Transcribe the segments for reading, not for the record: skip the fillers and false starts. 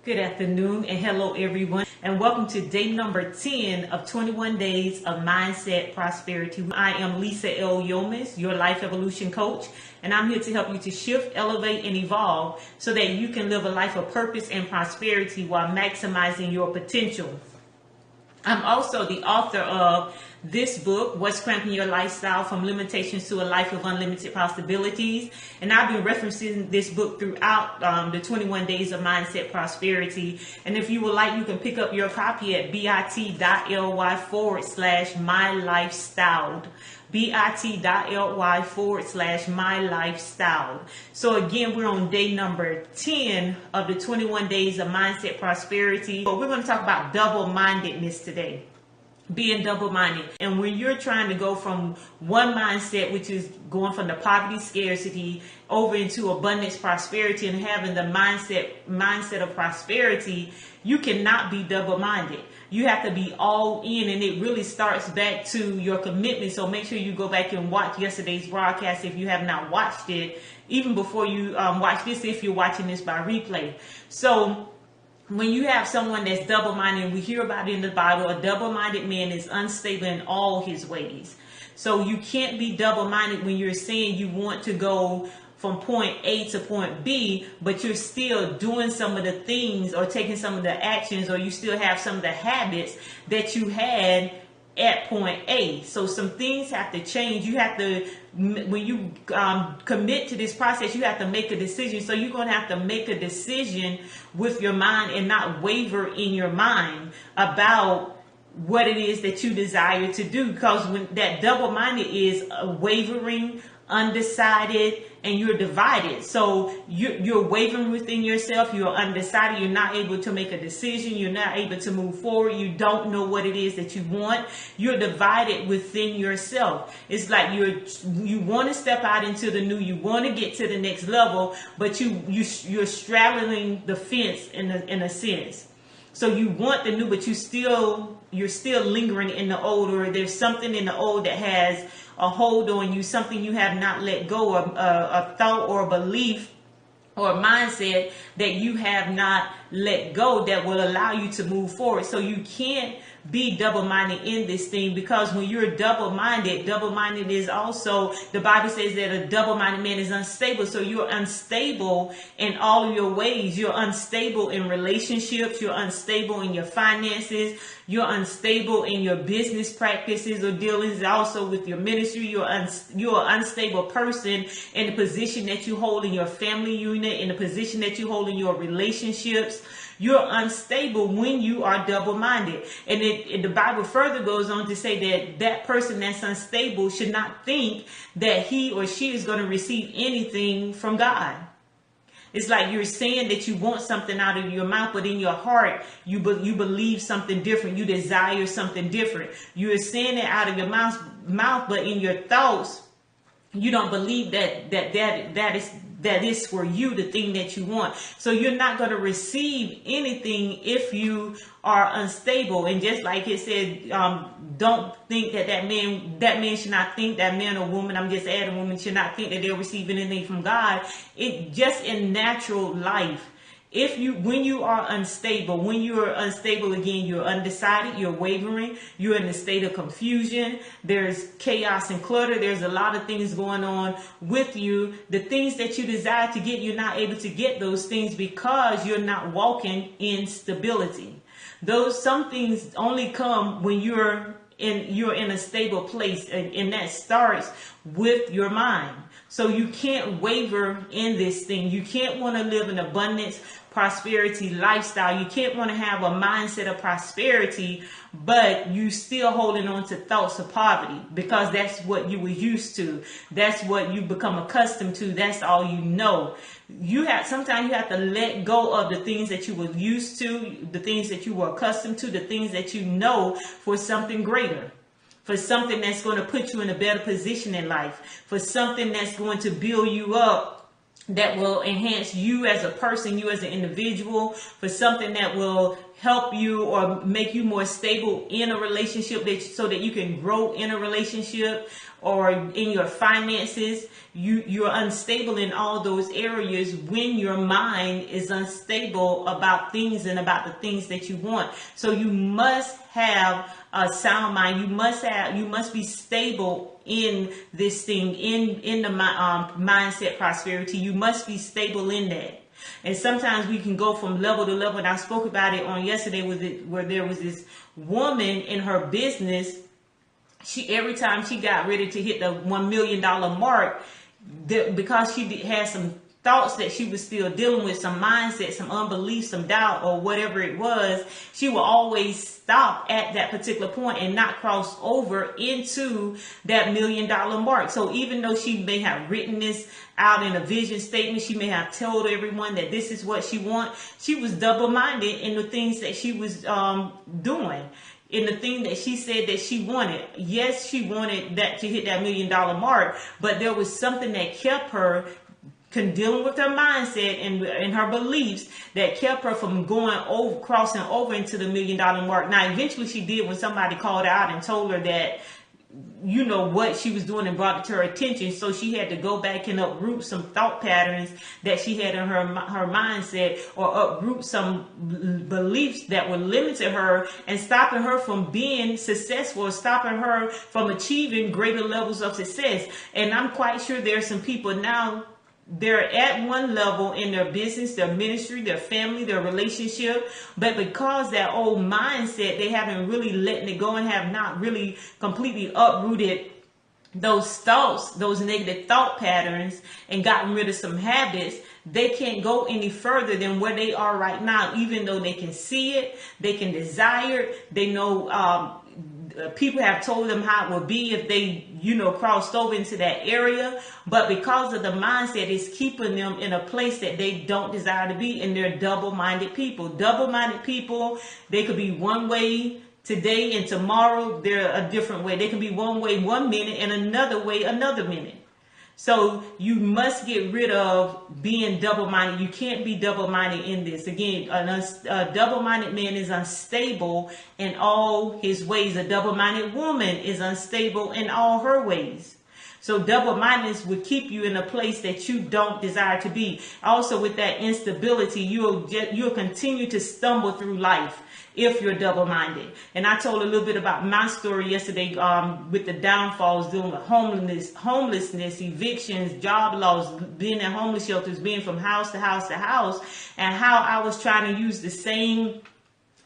Good afternoon and hello everyone, and welcome to day number 10 of 21 days of mindset prosperity. I am Lisa L. Yomis, your life evolution coach, and I'm here to help you to shift, elevate, and evolve so that you can live a life of purpose and prosperity while maximizing your potential. I'm also the author of this book, What's Cramping Your Lifestyle from Limitations to a Life of Unlimited Possibilities. And I've been referencing this book throughout the 21 days of mindset prosperity. And if you would like, you can pick up your copy at bit.ly/mylifestyled. bit.ly/mylifestyle. So again, we're on day number 10 of the 21 days of mindset prosperity. But we're going to talk about double-mindedness today. Being double-minded. And when you're trying to go from one mindset, which is going from the poverty scarcity over into abundance prosperity and having the mindset of prosperity, you cannot be double-minded. You have to be all in, and it really starts back to your commitment. So make sure you go back and watch yesterday's broadcast if you have not watched it, even before you watch this, if you're watching this by replay. So when you have someone that's double-minded, we hear about it in the Bible, a double-minded man is unstable in all his ways. So you can't be double-minded when you're saying you want to go from point A to point B, but you're still doing some of the things or taking some of the actions, or you still have some of the habits that you had at point A. So some things have to change. You have to, when you commit to this process, you have to make a decision. So you're going to have to make a decision with your mind and not waver in your mind about what it is that you desire to do. Because when that double-minded is wavering, undecided, and you're divided. So you're wavering within yourself. You're undecided. You're not able to make a decision. You're not able to move forward. You don't know what it is that you want. You're divided within yourself. It's like you want to step out into the new. You want to get to the next level, but you're straddling the fence in a sense. So you want the new, but you're still lingering in the old, or there's something in the old that has a hold on you, something you have not let go of, a thought or a belief or a mindset that you have not let go that will allow you to move forward. So you can't be double-minded in this thing, because when you're double-minded is also, the Bible says that a double-minded man is unstable. So you're unstable in all of your ways. You're unstable in relationships. You're unstable in your finances. You're unstable in your business practices or dealings, also with your ministry. You're an unstable person in the position that you hold in your family unit, in the position that you hold in your relationships. You're unstable when you are double-minded. And the Bible further goes on to say that person that's unstable should not think that he or she is going to receive anything from God. It's like you're saying that you want something out of your mouth, but in your heart, you believe something different. You desire something different. You're saying it out of your mouth, but in your thoughts, you don't believe that is for you, the thing that you want. So you're not going to receive anything if you are unstable. And just like it said, don't think that man should not think, that man or woman, I'm just adding woman, should not think that they'll receive anything from God. It just in natural life. When you are unstable, again, you're undecided, you're wavering, you're in a state of confusion, there's chaos and clutter, there's a lot of things going on with you. The things that you desire to get, you're not able to get those things because you're not walking in stability. Some things only come when you're in a stable place, and that starts with your mind. So you can't waver in this thing. You can't want to live an abundance, prosperity lifestyle. You can't want to have a mindset of prosperity, but you still holding on to thoughts of poverty, because that's what you were used to. That's what you become accustomed to. That's all you know. Sometimes you have to let go of the things that you were used to, the things that you were accustomed to, the things that you know, for something greater. For something that's going to put you in a better position in life, for something that's going to build you up, that will enhance you as a person, you as an individual, for something that will help you or make you more stable in a relationship, so that you can grow in a relationship or in your finances. You're unstable in all those areas when your mind is unstable about things and about the things that you want. So you must have a sound mind. You must be stable in this thing, in the mindset prosperity. You must be stable in that. And sometimes we can go from level to level. And I spoke about it on yesterday where there was this woman in her business. Every time she got ready to hit the $1 million mark, because she had some thoughts that she was still dealing with, some mindset, some unbelief, some doubt, or whatever it was, she will always stop at that particular point and not cross over into that $1 million mark. So even though she may have written this out in a vision statement, she may have told everyone that this is what she wants, she was double-minded in the things that she was doing. In the thing that she said that she wanted. Yes, she wanted that to hit that $1 million mark, but there was something that kept her dealing with her mindset and her beliefs that kept her from crossing over into the $1 million mark. Now, eventually she did, when somebody called her out and told her that, what she was doing, and brought it to her attention. So she had to go back and uproot some thought patterns that she had in her mindset, or uproot some beliefs that were limiting her and stopping her from being successful, or stopping her from achieving greater levels of success. And I'm quite sure there are some people now, they're at one level in their business, their ministry, their family, their relationship, but because that old mindset, they haven't really letting it go and have not really completely uprooted those thoughts, those negative thought patterns, and gotten rid of some habits. They can't go any further than where they are right now, even though they can see it, they can desire it, they know people have told them how it would be if they, crossed over into that area. But because of the mindset, it's keeping them in a place that they don't desire to be. And they're double-minded people. Double-minded people, they could be one way today, and tomorrow they're a different way. They can be one way 1 minute and another way another minute. So you must get rid of being double-minded. You can't be double-minded in this. Again, a double-minded man is unstable in all his ways. A double-minded woman is unstable in all her ways. So double-mindedness would keep you in a place that you don't desire to be. Also, with that instability, you'll continue to stumble through life if you're double-minded. And I told a little bit about my story yesterday with the downfalls, dealing with homelessness, evictions, job loss, being in homeless shelters, being from house to house to house, and how I was trying to use the same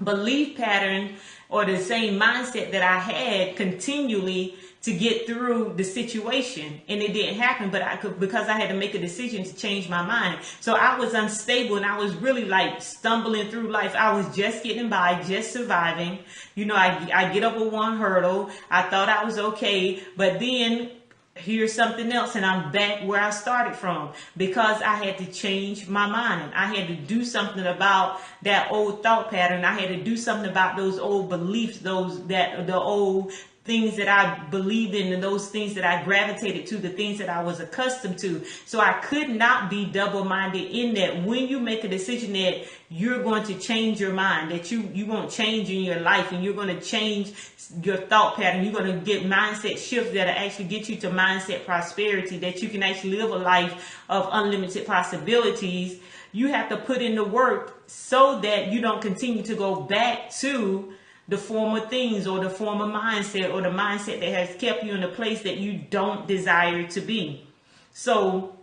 belief pattern or the same mindset that I had continually to get through the situation, and it didn't happen, but because I had to make a decision to change my mind. So I was unstable, and I was really like stumbling through life. I was just getting by, just surviving. I get over one hurdle. I thought I was okay, but then here's something else, and I'm back where I started from, because I had to change my mind. I had to do something about that old thought pattern. I had to do something about those old beliefs, the old things that I believed in, and those things that I gravitated to, the things that I was accustomed to. So I could not be double-minded in that. When you make a decision that you're going to change your mind, that you won't change in your life, and you're going to change your thought pattern, you're going to get mindset shifts that will actually get you to mindset prosperity, that you can actually live a life of unlimited possibilities. You have to put in the work so that you don't continue to go back to the former things, or the former mindset, or the mindset that has kept you in a place that you don't desire to be. So,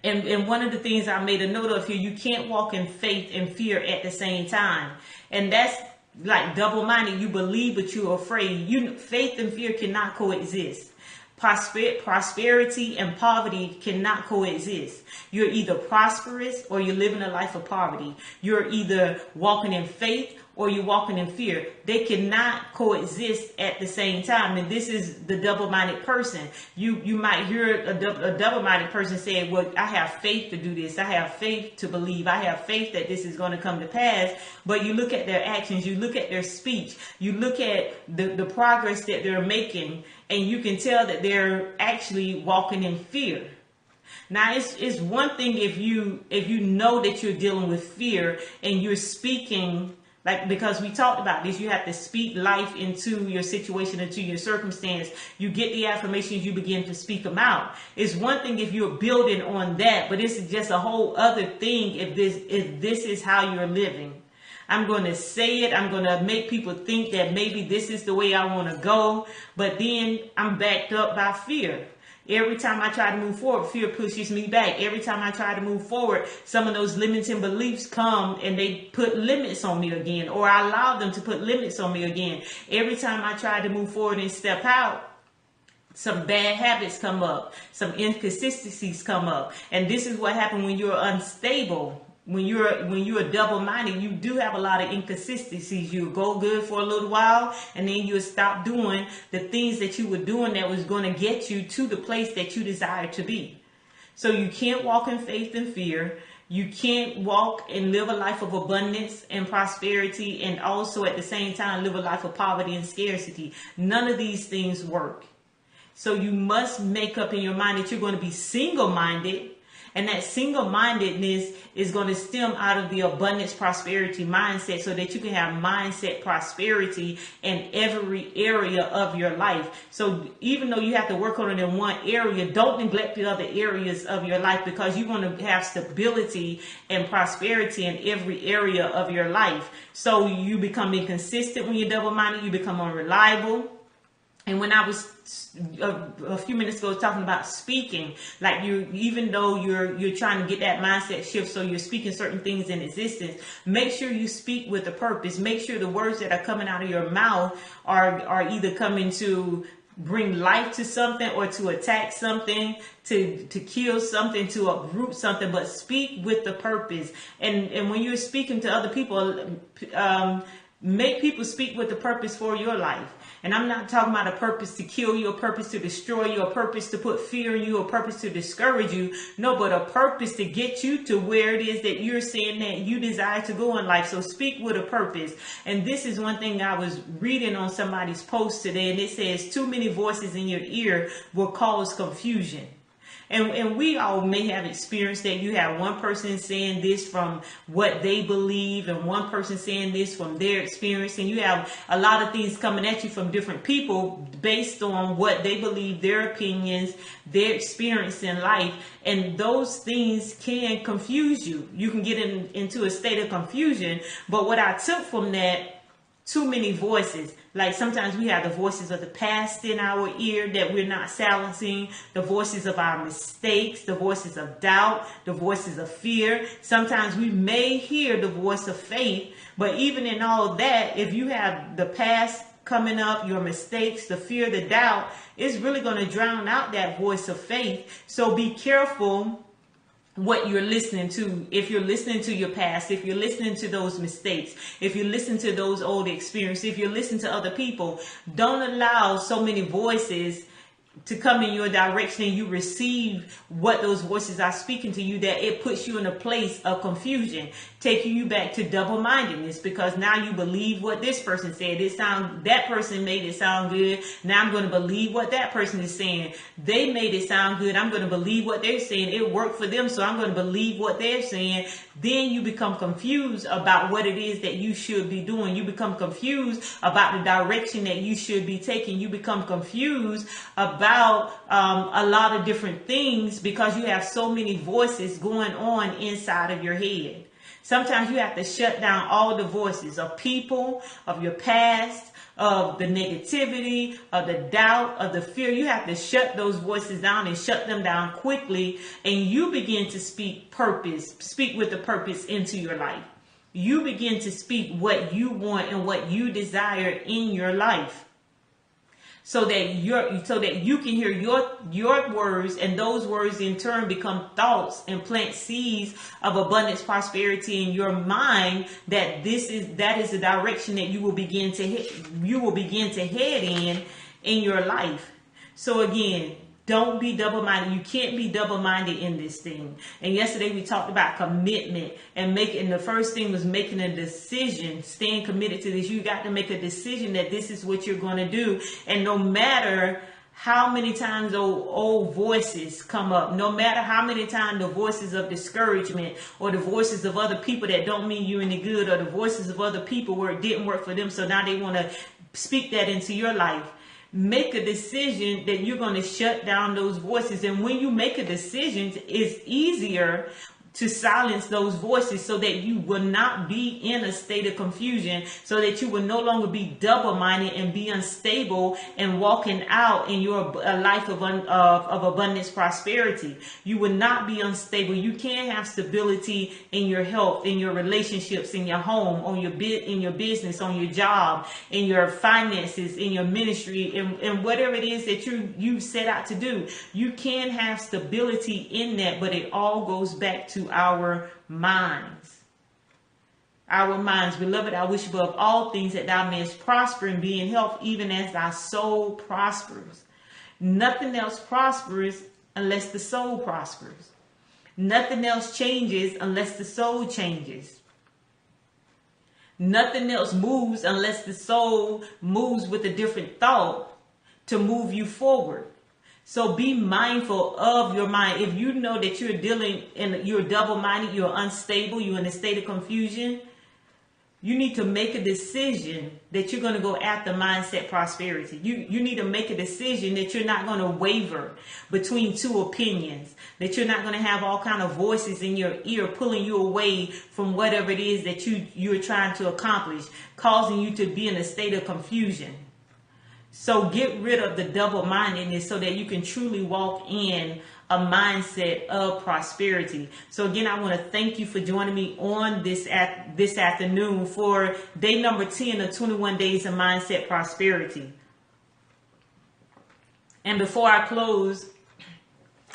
and one of the things I made a note of here, you can't walk in faith and fear at the same time. And that's like double-minded. You believe, but you're afraid. Faith and fear cannot coexist. Prosperity and poverty cannot coexist. You're either prosperous or you're living a life of poverty. You're either walking in faith or you're walking in fear. They cannot coexist at the same time. And this is the double-minded person. You might hear a double-minded person say, well, I have faith to do this. I have faith to believe. I have faith that this is going to come to pass. But you look at their actions, you look at their speech, you look at the progress that they're making, and you can tell that they're actually walking in fear. Now, it's one thing if you know that you're dealing with fear and you're speaking Like, because we talked about this, you have to speak life into your situation, into your circumstance. You get the affirmations, you begin to speak them out. It's one thing if you're building on that, but this is just a whole other thing if this is how you're living. I'm going to say it. I'm going to make people think that maybe this is the way I want to go. But then I'm backed up by fear. Every time I try to move forward, fear pushes me back. Every time I try to move forward, some of those limiting beliefs come and they put limits on me again, or I allow them to put limits on me again. Every time I try to move forward and step out, some bad habits come up, some inconsistencies come up. And this is what happens when you're unstable. When you're double-minded, you do have a lot of inconsistencies. You go good for a little while, and then you'll stop doing the things that you were doing that was going to get you to the place that you desire to be. So you can't walk in faith and fear. You can't walk and live a life of abundance and prosperity, and also at the same time live a life of poverty and scarcity. None of these things work. So you must make up in your mind that you're going to be single-minded. And that single-mindedness is going to stem out of the abundance prosperity mindset, so that you can have mindset prosperity in every area of your life. So even though you have to work on it in one area, don't neglect the other areas of your life, because you're going to have stability and prosperity in every area of your life. So you become inconsistent when you're double-minded. You become unreliable. And when I was a few minutes ago talking about speaking, like even though you're trying to get that mindset shift, so you're speaking certain things in existence, make sure you speak with a purpose. Make sure the words that are coming out of your mouth are either coming to bring life to something, or to attack something, to kill something, to uproot something, but speak with the purpose. And when you're speaking to other people, make people speak with the purpose for your life. And I'm not talking about a purpose to kill you, a purpose to destroy you, a purpose to put fear in you, a purpose to discourage you. No, but a purpose to get you to where it is that you're saying that you desire to go in life. So speak with a purpose. And this is one thing I was reading on somebody's post today, and it says, too many voices in your ear will cause confusion. And we all may have experienced that. You have one person saying this from what they believe, and one person saying this from their experience. And you have a lot of things coming at you from different people based on what they believe, their opinions, their experience in life. And those things can confuse you. You can get into a state of confusion. But what I took from that, too many voices. Like sometimes we have the voices of the past in our ear that we're not silencing, the voices of our mistakes, the voices of doubt, the voices of fear. Sometimes we may hear the voice of faith, but even in all that, if you have the past coming up, your mistakes, the fear, the doubt, it's really going to drown out that voice of faith. So be careful what you're listening to. If you're listening to your past, if you're listening to those mistakes, if you listen to those old experiences, if you listen to other people, don't allow so many voices to come in your direction and you receive what those voices are speaking to you, that it puts you in a place of confusion, taking you back to double-mindedness, because now you believe what this person said. That person made it sound good. Now I'm going to believe what that person is saying. They made it sound good. I'm going to believe what they're saying. It worked for them, so I'm going to believe what they're saying. Then you become confused about what it is that you should be doing. You become confused about the direction that you should be taking. You become confused about a lot of different things, because you have so many voices going on inside of your head. Sometimes you have to shut down all the voices of people, of your past, of the negativity, of the doubt, of the fear. You have to shut those voices down, and shut them down quickly. And you begin to speak purpose, speak with the purpose into your life. You begin to speak what you want and what you desire in your life. So that you can hear your words, and those words in turn become thoughts and plant seeds of abundance, prosperity in your mind. That is the direction that you will begin to head in your life. So again, don't be double-minded. You can't be double-minded in this thing. And yesterday we talked about commitment, and the first thing was making a decision, staying committed to this. You got to make a decision that this is what you're going to do. And no matter how many times old voices come up, no matter how many times the voices of discouragement or the voices of other people that don't mean you any good, or the voices of other people where it didn't work for them, so now they want to speak that into your life. Make a decision that you're going to shut down those voices. And when you make a decision, it's easier to silence those voices so that you will not be in a state of confusion, so that you will no longer be double-minded and be unstable and walking out in your life of abundance, prosperity. You will not be unstable. You can't have stability in your health, in your relationships, in your home, in your business, on your job, in your finances, in your ministry, and whatever it is that you set out to do. You can have stability in that, but it all goes back to our minds. Our minds. Beloved, I wish above all things that thou mayest prosper and be in health, even as thy soul prospers. Nothing else prospers unless the soul prospers. Nothing else changes unless the soul changes. Nothing else moves unless the soul moves with a different thought to move you forward. So be mindful of your mind. If you know that you're double-minded, you're unstable, you're in a state of confusion, you need to make a decision that you're going to go after mindset prosperity. You need to make a decision that you're not going to waver between two opinions, that you're not going to have all kind of voices in your ear pulling you away from whatever it is that you're trying to accomplish, causing you to be in a state of confusion. So get rid of the double-mindedness so that you can truly walk in a mindset of prosperity. So again, I want to thank you for joining me on this afternoon for day number 10 of 21 days of mindset prosperity. And before I close,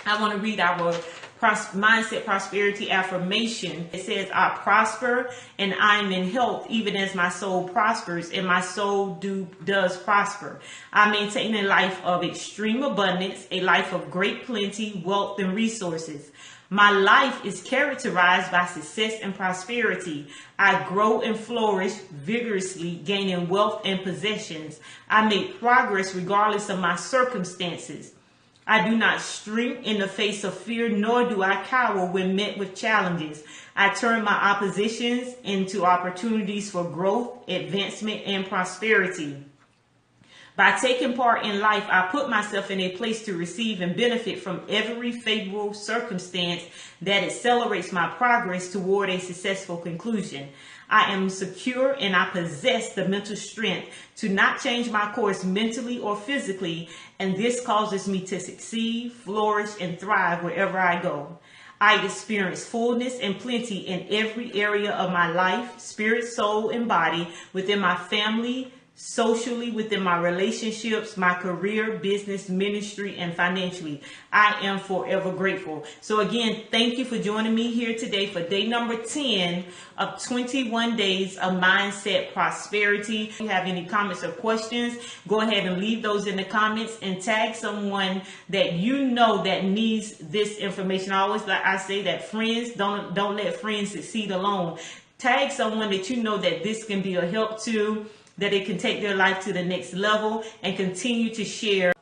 I want to read our mindset prosperity affirmation. It says, I prosper and I'm in health, even as my soul prospers, and my soul does prosper. I maintain a life of extreme abundance, a life of great plenty, wealth, and resources. My life is characterized by success and prosperity. I grow and flourish vigorously, gaining wealth and possessions. I make progress regardless of my circumstances. I do not shrink in the face of fear, nor do I cower when met with challenges. I turn my oppositions into opportunities for growth, advancement, and prosperity. By taking part in life, I put myself in a place to receive and benefit from every favorable circumstance that accelerates my progress toward a successful conclusion. I am secure and I possess the mental strength to not change my course mentally or physically, and this causes me to succeed, flourish, and thrive wherever I go. I experience fullness and plenty in every area of my life, spirit, soul, and body, within my family, socially, within my relationships, my career, business, ministry, and financially. I am forever grateful. So again, thank you for joining me here today for day number 10 of 21 days of mindset prosperity. If you have any comments or questions, go ahead and leave those in the comments and tag someone that you know that needs this information. I say that friends, don't let friends succeed alone. Tag someone that you know that this can be a help to, that it can take their life to the next level, and continue to share.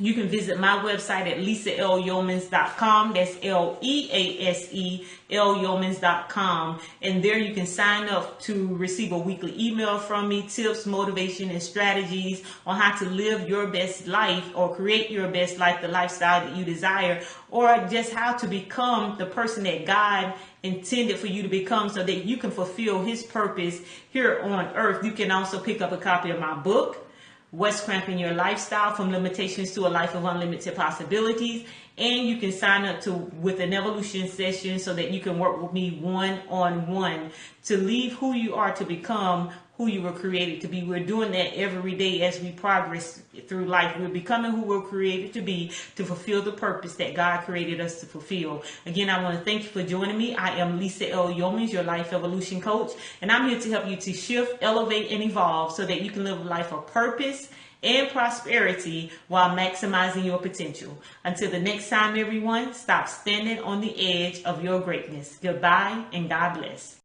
You can visit my website at LisaLYeomans.com. That's LEASE Lyomans.com. And there you can sign up to receive a weekly email from me, tips, motivation, and strategies on how to live your best life, or create your best life, the lifestyle that you desire, or just how to become the person that God intended for you to become so that you can fulfill His purpose here on earth. You can also pick up a copy of my book, What's Cramping Your Lifestyle? From Limitations to a Life of Unlimited Possibilities. And you can sign up with an evolution session so that you can work with me one-on-one to leave who you are to become who you were created to be. We're doing that every day as we progress through life. We're becoming who we're created to be, to fulfill the purpose that God created us to fulfill. Again, I want to thank you for joining me. I am Lisa L. Yeomans, your life evolution coach, and I'm here to help you to shift, elevate, and evolve so that you can live a life of purpose and prosperity while maximizing your potential. Until the next time, everyone, stop standing on the edge of your greatness. Goodbye and God bless.